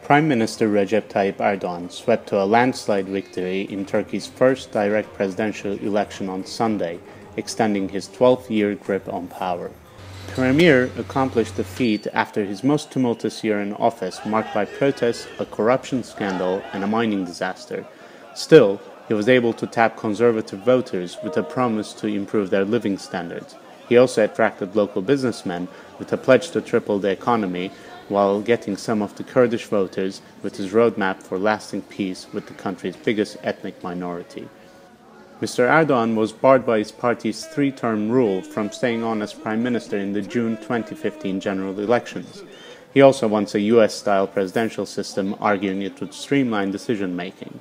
Prime Minister Recep Tayyip Erdogan swept to a landslide victory in Turkey's first direct presidential election on Sunday, extending his 12-year grip on power. The Premier accomplished the feat after his most tumultuous year in office, marked by protests, a corruption scandal, and a mining disaster. Still, he was able to tap conservative voters with a promise to improve their living standards. He also attracted local businessmen with a pledge to triple the economy, while getting some of the Kurdish voters with his roadmap for lasting peace with the country's biggest ethnic minority. Mr. Erdogan was barred by his party's three-term rule from staying on as Prime Minister in the June 2015 general elections. He also wants a US-style presidential system, arguing it would streamline decision-making.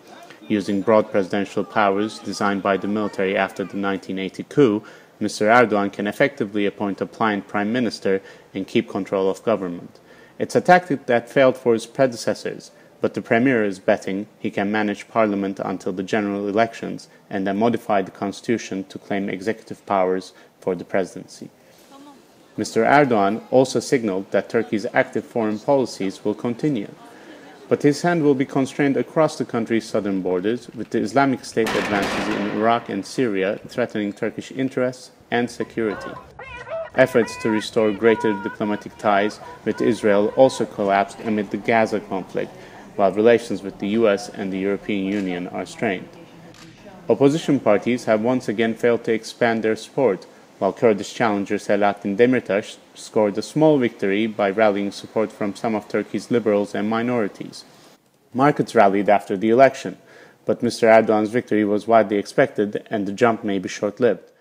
Using broad presidential powers designed by the military after the 1980 coup, Mr. Erdogan can effectively appoint a pliant Prime Minister and keep control of government. It's a tactic that failed for his predecessors, but the Premier is betting he can manage Parliament until the general elections and then modify the constitution to claim executive powers for the presidency. Mr. Erdogan also signaled that Turkey's active foreign policies will continue, but his hand will be constrained across the country's southern borders, with the Islamic State advances in Iraq and Syria threatening Turkish interests and security. Efforts to restore greater diplomatic ties with Israel also collapsed amid the Gaza conflict, while relations with the US and the European Union are strained. Opposition parties have once again failed to expand their support, while Kurdish challenger Selahattin Demirtas scored a small victory by rallying support from some of Turkey's liberals and minorities. Markets rallied after the election, but Mr. Erdogan's victory was widely expected and the jump may be short-lived.